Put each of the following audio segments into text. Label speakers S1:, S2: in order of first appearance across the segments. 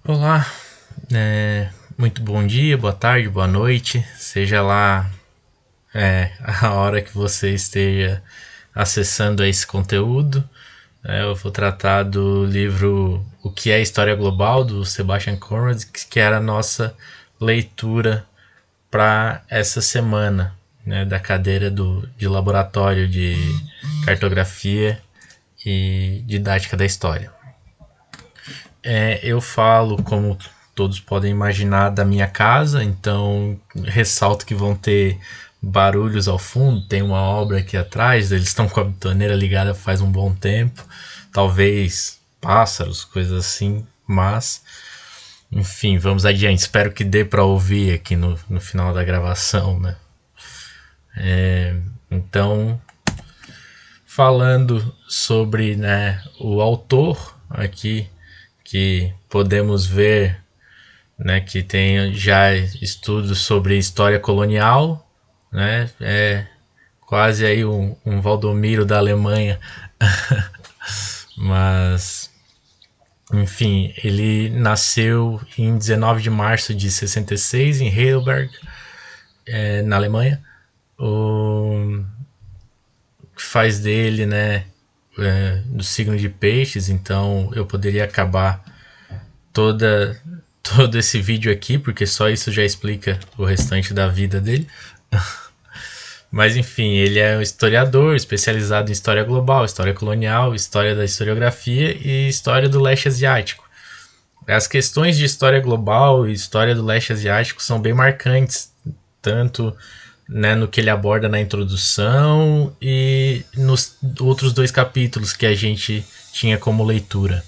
S1: Olá, muito bom dia, boa tarde, boa noite, seja lá a hora que você esteja acessando esse conteúdo. Eu vou tratar do livro O que é História Global, do Sebastian Conrad, que era a nossa leitura para essa semana, né, da cadeira de laboratório de cartografia e didática da história. Eu falo, como todos podem imaginar, da minha casa, então ressalto que vão ter barulhos ao fundo. Tem uma obra aqui atrás, eles estão com a bitoneira ligada faz um bom tempo, talvez pássaros, coisas assim, mas enfim, vamos adiante. Espero que dê para ouvir aqui no final da gravação, né? Então, falando sobre, né, o autor aqui, que podemos ver, né, que tem já estudos sobre história colonial, né, quase aí um Valdomiro da Alemanha, mas enfim, ele nasceu em 19 de março de 66 em Heidelberg, na Alemanha. O que faz dele, né, do signo de peixes, então eu poderia acabar toda todo esse vídeo aqui, porque só isso já explica o restante da vida dele. Mas enfim, ele é um historiador especializado em história global, história colonial, história da historiografia e história do leste asiático. As questões de história global e história do leste asiático são bem marcantes, tanto, né, no que ele aborda na introdução e nos outros dois capítulos que a gente tinha como leitura.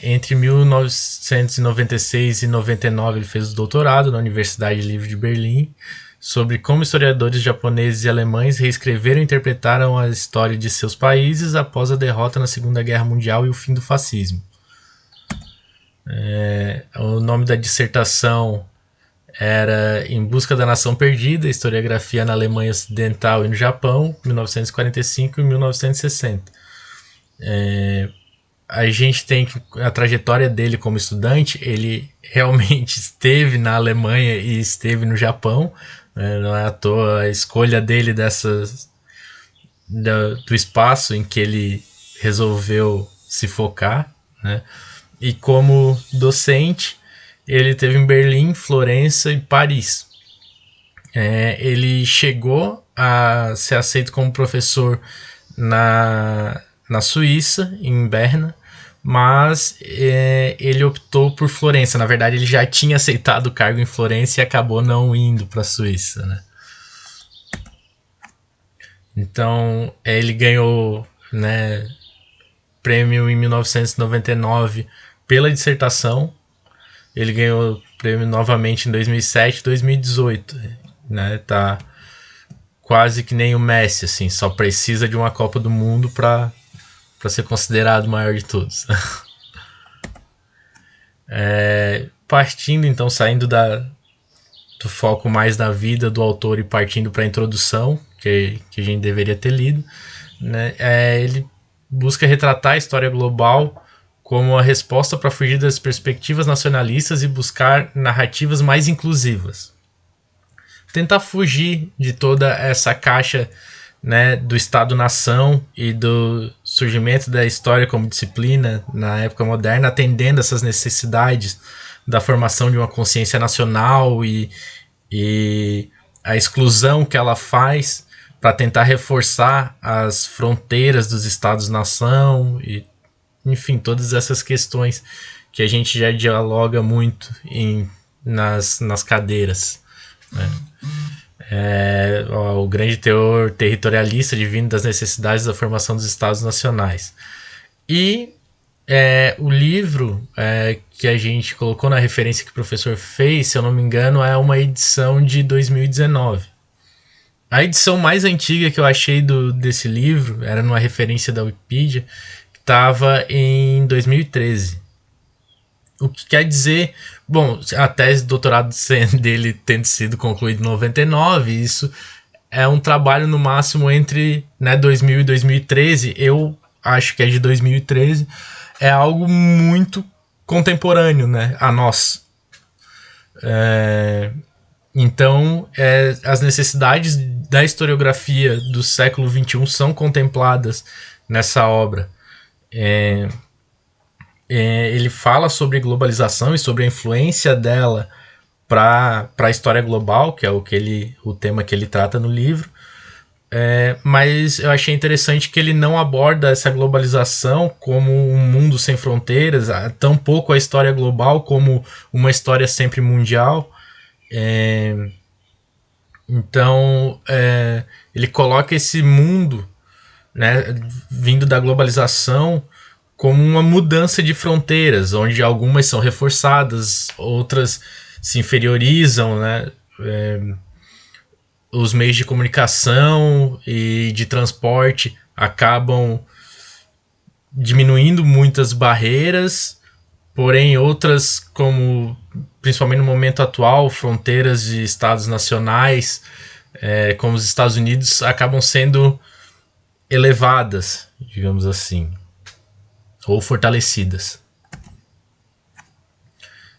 S1: Entre 1996 e 99 ele fez o doutorado na Universidade Livre de Berlim sobre como historiadores japoneses e alemães reescreveram e interpretaram a história de seus países após a derrota na Segunda Guerra Mundial e o fim do fascismo. O nome da dissertação era Em Busca da Nação Perdida, Historiografia na Alemanha Ocidental e no Japão, 1945 e 1960. A gente tem a trajetória dele como estudante. Ele realmente esteve na Alemanha e esteve no Japão, né? Não é à toa a escolha dele do espaço em que ele resolveu se focar, né? E como docente, ele teve em Berlim, Florença e Paris. Ele chegou a ser aceito como professor na Suíça, em Berna, mas ele optou por Florença. Na verdade, ele já tinha aceitado o cargo em Florença e acabou não indo para a Suíça, né? Então, ele ganhou, né, prêmio em 1999 pela dissertação. Ele ganhou prêmio novamente em 2007 e 2018, né? Tá quase que nem o Messi, assim, só precisa de uma Copa do Mundo para ser considerado o maior de todos. Partindo, então, saindo do foco mais da vida do autor e partindo para a introdução, que a gente deveria ter lido, né? Ele busca retratar a história global como a resposta para fugir das perspectivas nacionalistas e buscar narrativas mais inclusivas. Tentar fugir de toda essa caixa, né, do Estado-nação e do surgimento da história como disciplina na época moderna, atendendo essas necessidades da formação de uma consciência nacional e a exclusão que ela faz para tentar reforçar as fronteiras dos Estados-nação e, enfim, todas essas questões que a gente já dialoga muito nas cadeiras, né? O grande teor territorialista divino das necessidades da formação dos Estados nacionais. E o livro que a gente colocou na referência que o professor fez, se eu não me engano, é uma edição de 2019. A edição mais antiga que eu achei desse livro era numa referência da Wikipedia, que estava em 2013. O que quer dizer, bom, a tese de doutorado dele tendo sido concluída em 99, isso é um trabalho no máximo entre, né, 2000 e 2013, eu acho que é de 2013, é algo muito contemporâneo, né, a nós. Então, as necessidades da historiografia do século XXI são contempladas nessa obra. Ele fala sobre globalização e sobre a influência dela para a história global, que é o tema que ele trata no livro. Mas eu achei interessante que ele não aborda essa globalização como um mundo sem fronteiras, tampouco a história global como uma história sempre mundial. Então, ele coloca esse mundo, né, vindo da globalização como uma mudança de fronteiras, onde algumas são reforçadas, outras se inferiorizam, né? Os meios de comunicação e de transporte acabam diminuindo muitas barreiras, porém outras, como principalmente no momento atual, fronteiras de estados nacionais, como os Estados Unidos, acabam sendo elevadas, digamos assim, ou fortalecidas.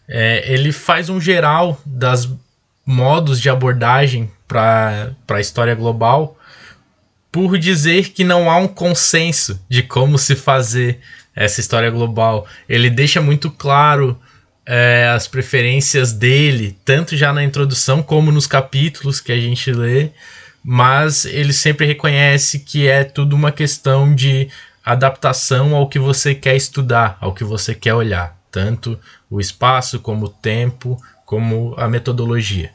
S1: Ele faz um geral das modos de abordagem para a história global, por dizer que não há um consenso de como se fazer essa história global. Ele deixa muito claro as preferências dele, tanto já na introdução como nos capítulos que a gente lê, mas ele sempre reconhece que é tudo uma questão de adaptação ao que você quer estudar, ao que você quer olhar, tanto o espaço como o tempo, como a metodologia.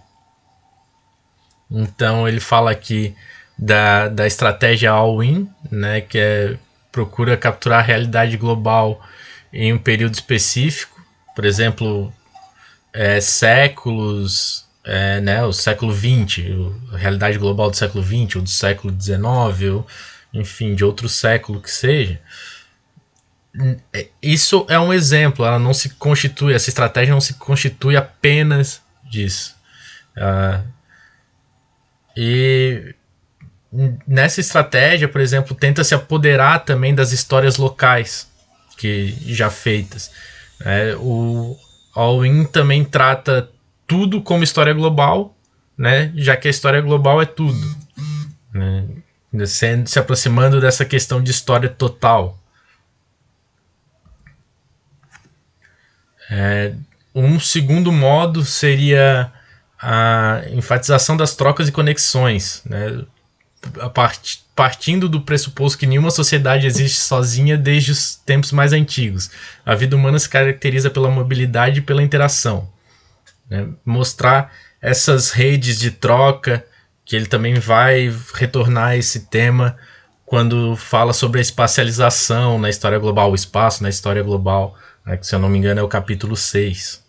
S1: Então ele fala aqui da estratégia all-in, né, que procura capturar a realidade global em um período específico, por exemplo, séculos, né, o século XX, a realidade global do século XX, ou do século XIX, ou, enfim, de outro século que seja. Isso é um exemplo, ela não se constitui, essa estratégia não se constitui apenas disso. E nessa estratégia, por exemplo, tenta se apoderar também das histórias locais que já feitas. O All-in também trata tudo como história global, né, já que a história global é tudo, né, se aproximando dessa questão de história total. Um segundo modo seria a enfatização das trocas e conexões, né? Partindo do pressuposto que nenhuma sociedade existe sozinha desde os tempos mais antigos. A vida humana se caracteriza pela mobilidade e pela interação, né? Mostrar essas redes de troca, que ele também vai retornar a esse tema quando fala sobre a espacialização na história global, o espaço na história global, né, que se eu não me engano é o capítulo 6.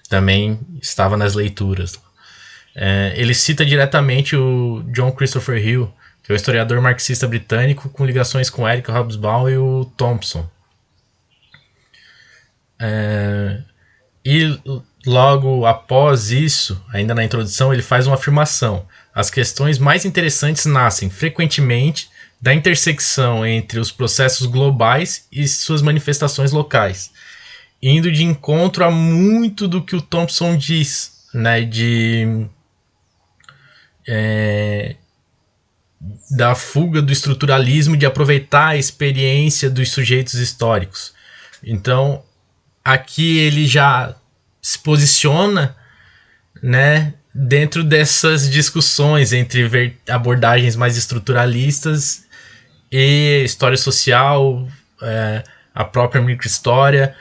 S1: Também estava nas leituras. Ele cita diretamente o John Christopher Hill, que é um historiador marxista britânico com ligações com Eric Hobsbawm e o Thompson. E logo após isso, ainda na introdução, ele faz uma afirmação. As questões mais interessantes nascem frequentemente da intersecção entre os processos globais e suas manifestações locais, indo de encontro a muito do que o Thompson diz, né, da fuga do estruturalismo, de aproveitar a experiência dos sujeitos históricos. Então, aqui ele já se posiciona, né, dentro dessas discussões entre abordagens mais estruturalistas e história social, a própria microhistória.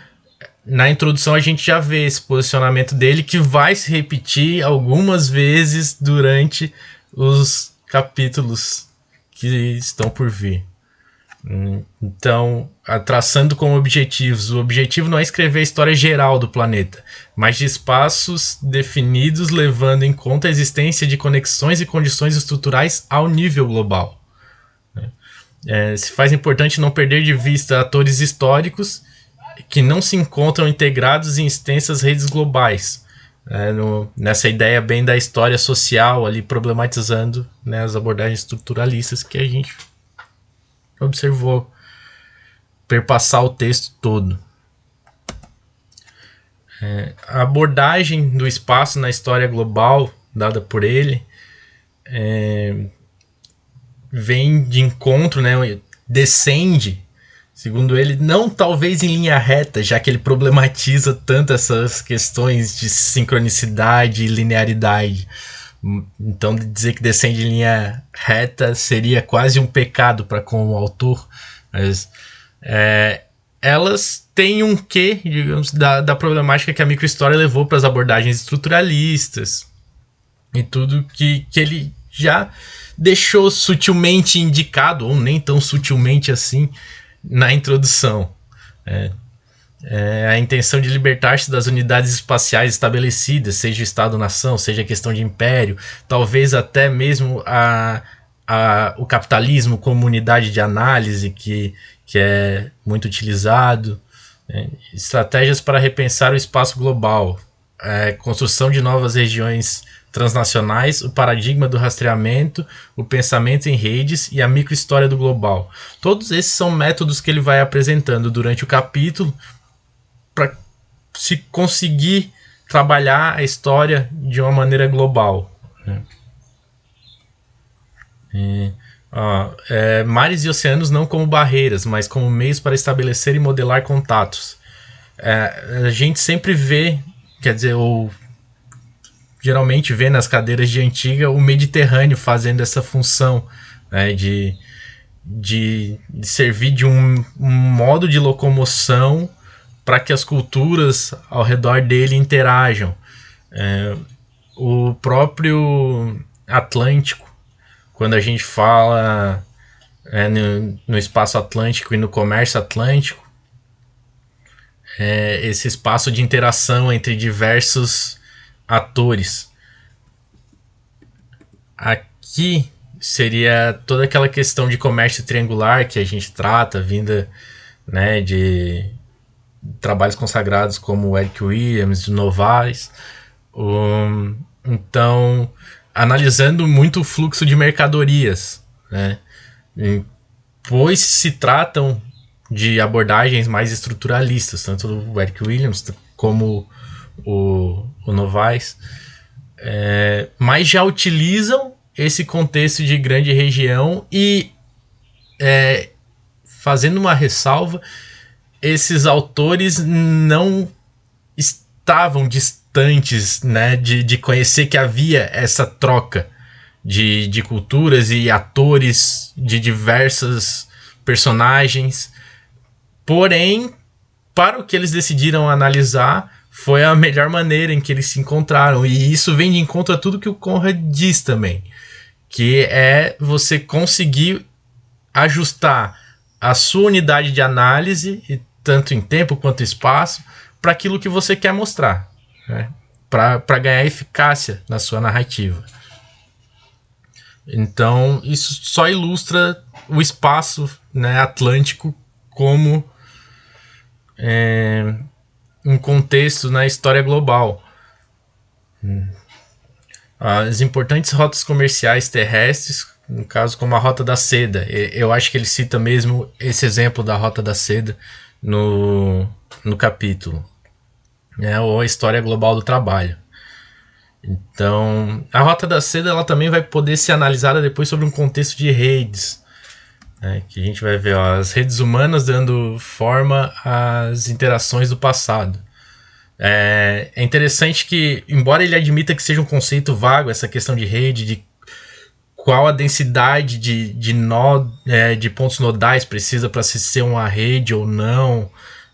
S1: Na introdução a gente já vê esse posicionamento dele, que vai se repetir algumas vezes durante os capítulos que estão por vir. Então, traçando como objetivos, o objetivo não é escrever a história geral do planeta, mas de espaços definidos levando em conta a existência de conexões e condições estruturais ao nível global. Se faz importante não perder de vista atores históricos que não se encontram integrados em extensas redes globais, nessa ideia bem da história social, ali problematizando, né, as abordagens estruturalistas que a gente observou perpassar o texto todo. A abordagem do espaço na história global dada por ele vem de encontro, né, descende, segundo ele, não talvez em linha reta, já que ele problematiza tanto essas questões de sincronicidade e linearidade. Então, dizer que descende em linha reta seria quase um pecado para com o autor, mas elas têm um quê, digamos, da problemática que a microhistória levou para as abordagens estruturalistas e tudo que ele já deixou sutilmente indicado, ou nem tão sutilmente assim, na introdução. A intenção de libertar-se das unidades espaciais estabelecidas, seja o Estado-nação, seja a questão de império, talvez até mesmo o capitalismo como unidade de análise que é muito utilizado, estratégias para repensar o espaço global, construção de novas regiões transnacionais, o paradigma do rastreamento, o pensamento em redes e a microhistória do global. Todos esses são métodos que ele vai apresentando durante o capítulo para se conseguir trabalhar a história de uma maneira global. Mares e oceanos não como barreiras, mas como meios para estabelecer e modelar contatos. A gente sempre vê, quer dizer, geralmente vê nas cadeiras de antiga o Mediterrâneo fazendo essa função, né, de servir de um modo de locomoção para que as culturas ao redor dele interajam. O próprio Atlântico, quando a gente fala no espaço atlântico e no comércio atlântico, esse espaço de interação entre diversos atores. Aqui seria toda aquela questão de comércio triangular que a gente trata, vinda, né, de trabalhos consagrados como o Eric Williams, de Novaes. Então, analisando muito o fluxo de mercadorias, né, pois se tratam de abordagens mais estruturalistas, tanto o Eric Williams como o Novaes, mas já utilizam esse contexto de grande região e, fazendo uma ressalva, esses autores não estavam distantes, né, de conhecer que havia essa troca de culturas e atores de diversas personagens. Porém, para o que eles decidiram analisar, foi a melhor maneira em que eles se encontraram. E isso vem de encontro a tudo que o Conrad diz também, que é você conseguir ajustar a sua unidade de análise, tanto em tempo quanto em espaço, para aquilo que você quer mostrar, né? Para ganhar eficácia na sua narrativa. Então, isso só ilustra o espaço, né, atlântico como um contexto na história global. As importantes rotas comerciais terrestres, no caso como a Rota da Seda, eu acho que ele cita mesmo esse exemplo da Rota da Seda no capítulo, ou a história global do trabalho. Então, a Rota da Seda ela também vai poder ser analisada depois sobre um contexto de redes, que a gente vai ver as redes humanas dando forma às interações do passado. É interessante que, embora ele admita que seja um conceito vago, essa questão de rede, de qual a densidade de pontos nodais precisa para se ser uma rede ou não,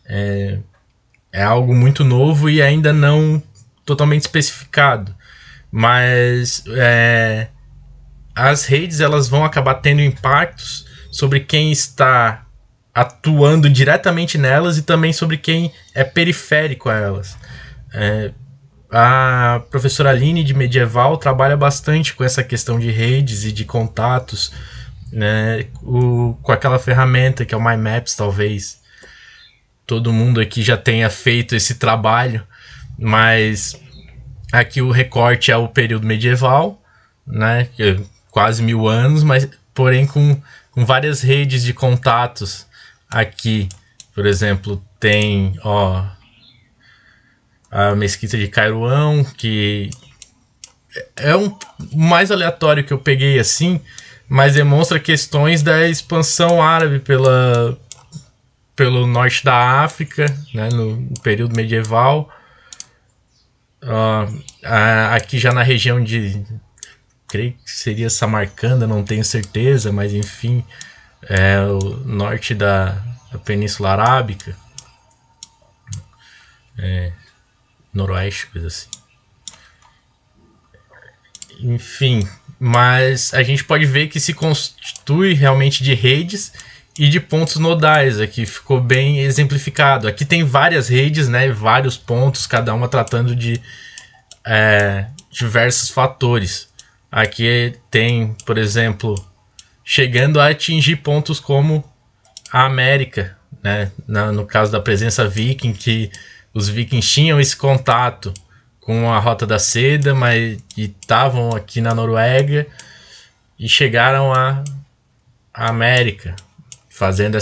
S1: é algo muito novo e ainda não totalmente especificado. Mas as redes elas vão acabar tendo impactos sobre quem está atuando diretamente nelas e também sobre quem é periférico a elas. A professora Aline de Medieval trabalha bastante com essa questão de redes e de contatos, né, com aquela ferramenta que é o My Maps. Talvez todo mundo aqui já tenha feito esse trabalho, mas aqui o recorte é o período medieval, né, que é quase 1000 anos, mas porém com várias redes de contatos. Aqui, por exemplo, tem a mesquita de Cairoão, que é o mais aleatório que eu peguei assim, mas demonstra questões da expansão árabe pelo norte da África, né, no período medieval. Aqui já na região de, creio que seria Samarcanda, não tenho certeza, mas enfim, o norte da Península Arábica, noroeste, coisa assim. Enfim, mas a gente pode ver que se constitui realmente de redes e de pontos nodais. Aqui ficou bem exemplificado. Aqui tem várias redes, né, vários pontos, cada uma tratando de diversos fatores. Aqui tem, por exemplo, chegando a atingir pontos como a América, né, no caso da presença viking, que os vikings tinham esse contato com a Rota da Seda, mas estavam aqui na Noruega e chegaram à América, fazendo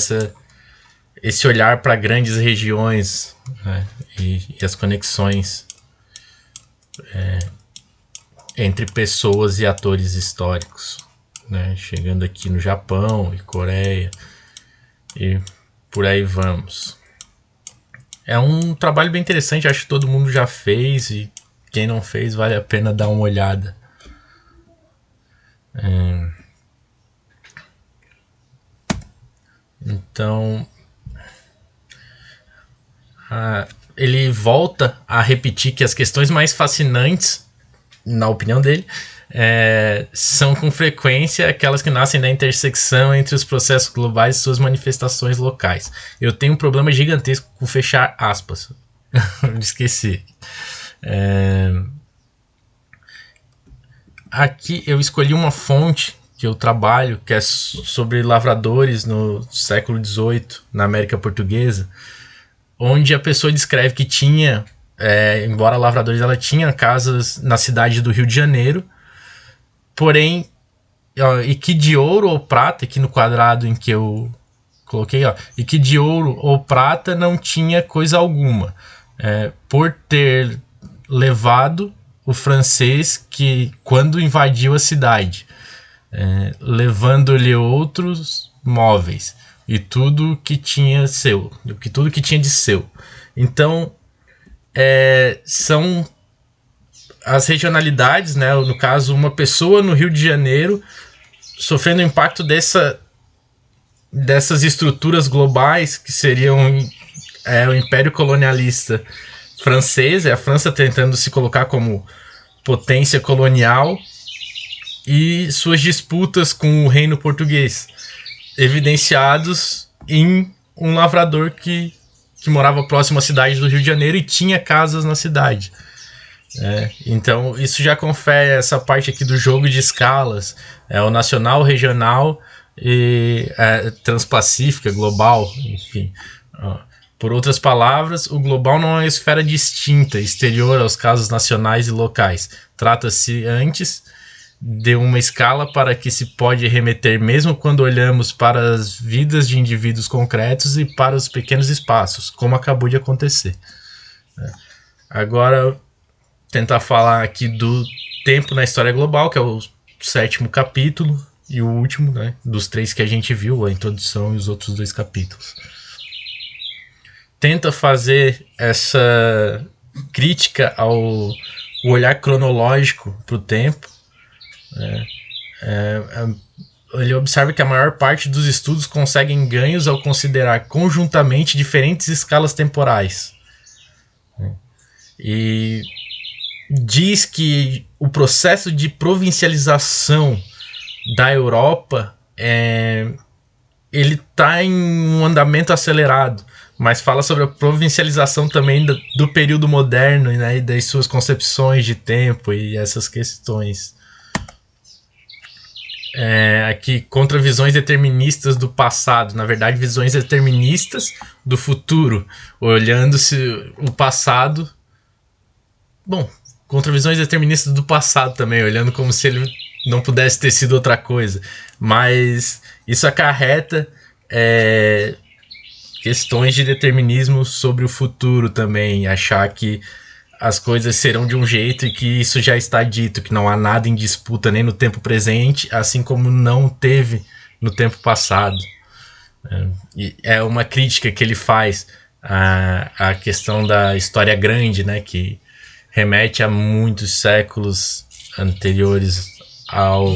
S1: esse olhar para grandes regiões, né, e as conexões entre pessoas e atores históricos, né, chegando aqui no Japão e Coreia e por aí vamos. É um trabalho bem interessante, acho que todo mundo já fez e quem não fez vale a pena dar uma olhada. Então, ele volta a repetir que as questões mais fascinantes, na opinião dele, são com frequência aquelas que nascem da intersecção entre os processos globais e suas manifestações locais. Eu tenho um problema gigantesco com fechar aspas. Esqueci. Aqui eu escolhi uma fonte que eu trabalho, que é sobre lavradores no século XVIII, na América Portuguesa, onde a pessoa descreve que tinha, embora lavradores, ela tinha casas na cidade do Rio de Janeiro, porém, e que de ouro ou prata, aqui no quadrado em que eu coloquei, e que de ouro ou prata não tinha coisa alguma, por ter levado o francês que quando invadiu a cidade, levando-lhe outros móveis e tudo que tinha de seu. Então, são as regionalidades, né? No caso, uma pessoa no Rio de Janeiro sofrendo o impacto dessas estruturas globais que seriam o Império Colonialista francês, a França tentando se colocar como potência colonial, e suas disputas com o reino português, evidenciados em um lavrador que morava próximo à cidade do Rio de Janeiro e tinha casas na cidade. Então isso já confere essa parte aqui do jogo de escalas, o nacional, regional e transpacífica, global, enfim. Por outras palavras, o global não é uma esfera distinta, exterior aos casos nacionais e locais. Trata-se antes de uma escala para que se pode remeter mesmo quando olhamos para as vidas de indivíduos concretos e para os pequenos espaços, como acabou de acontecer. Agora, tentar falar aqui do tempo na história global, que é o 7º capítulo e o último, né, dos 3 que a gente viu, a introdução e os outros 2 capítulos. Tenta fazer essa crítica ao olhar cronológico para o tempo. Ele observa que a maior parte dos estudos conseguem ganhos ao considerar conjuntamente diferentes escalas temporais. E diz que o processo de provincialização da Europa ele está em um andamento acelerado, mas fala sobre a provincialização também do período moderno, né, e das suas concepções de tempo e essas questões. Aqui, contra visões deterministas do passado, na verdade visões deterministas do futuro, olhando-se o passado, contra visões deterministas do passado também, olhando como se ele não pudesse ter sido outra coisa, mas isso acarreta questões de determinismo sobre o futuro também, achar que as coisas serão de um jeito e que isso já está dito, que não há nada em disputa nem no tempo presente, assim como não teve no tempo passado. E é uma crítica que ele faz à questão da história grande, né, que remete a muitos séculos anteriores ao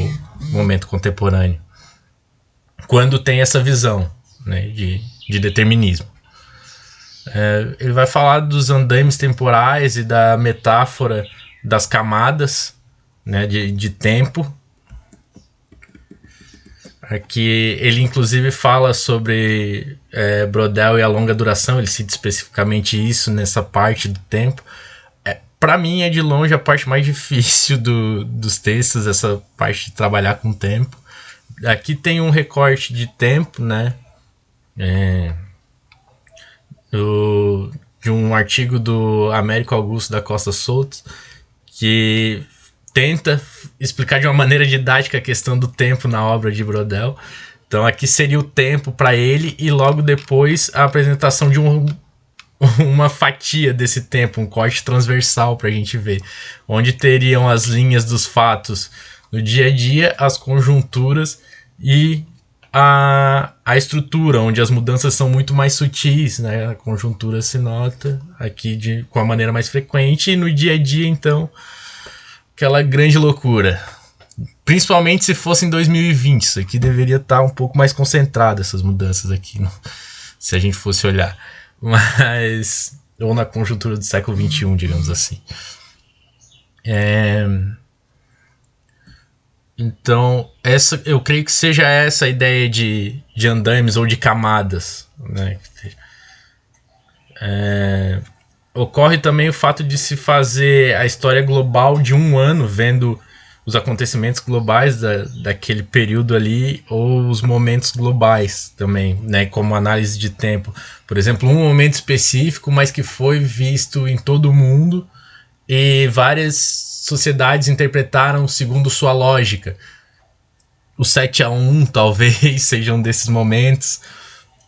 S1: momento contemporâneo, quando tem essa visão, né, de determinismo. Ele vai falar dos andames temporais e da metáfora das camadas, né, de tempo. Aqui ele inclusive fala sobre Brodel e a longa duração, ele cita especificamente isso nessa parte do tempo. Para mim é de longe a parte mais difícil dos textos, essa parte de trabalhar com tempo. Aqui tem um recorte de tempo, né? De um artigo do Américo Augusto da Costa Soutos, que tenta explicar de uma maneira didática a questão do tempo na obra de Brodel. Então aqui seria o tempo para ele e logo depois a apresentação de uma fatia desse tempo, um corte transversal para a gente ver, onde teriam as linhas dos fatos no dia a dia, as conjunturas e a estrutura, onde as mudanças são muito mais sutis, né? A conjuntura se nota aqui com a maneira mais frequente, e no dia a dia, então, aquela grande loucura. Principalmente se fosse em 2020, isso aqui deveria estar um pouco mais concentrado, essas mudanças aqui, se a gente fosse olhar. Mas, ou na conjuntura do século XXI, digamos assim. Então, eu creio que seja essa a ideia de andames ou de camadas, né? Ocorre também o fato de se fazer a história global de um ano, vendo os acontecimentos globais daquele período ali, ou os momentos globais também, né, como análise de tempo. Por exemplo, um momento específico, mas que foi visto em todo o mundo e várias sociedades interpretaram segundo sua lógica. O 7-1 talvez seja um desses momentos,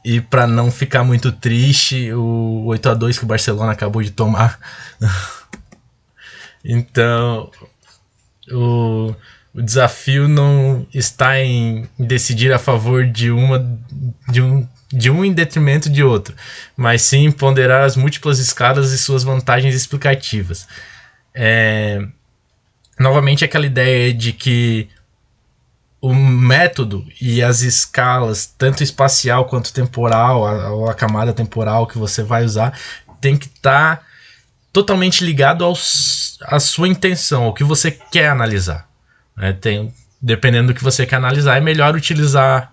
S1: e para não ficar muito triste, o 8-2 que o Barcelona acabou de tomar. Então, o desafio não está em decidir a favor de um em detrimento de outro, mas sim ponderar as múltiplas escalas e suas vantagens explicativas. Novamente aquela ideia de que o método e as escalas, tanto espacial quanto temporal, ou a camada temporal que você vai usar, tem que estar totalmente ligado à sua intenção, ao que você quer analisar. Dependendo do que você quer analisar, é melhor utilizar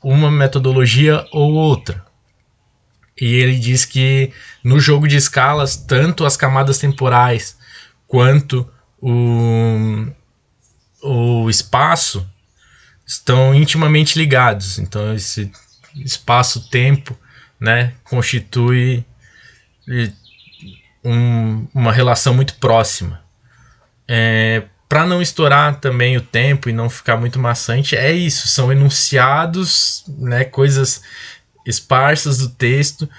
S1: uma metodologia ou outra. E ele diz que no jogo de escalas, tanto as camadas temporais quanto o espaço estão intimamente ligados. Então esse espaço-tempo, né, constitui uma relação muito próxima. Para não estourar também o tempo e não ficar muito maçante, é isso, são enunciados, né, coisas esparsas do texto.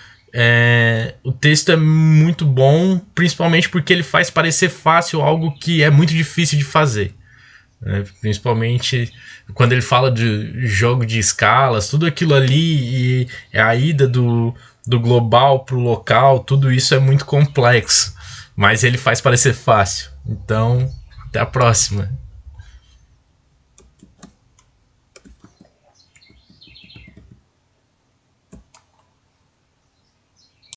S1: O texto é muito bom, principalmente porque ele faz parecer fácil algo que é muito difícil de fazer, né? Principalmente quando ele fala de jogo de escalas, tudo aquilo ali, e a ida do global para o local, tudo isso é muito complexo, mas ele faz parecer fácil. Então, até a próxima.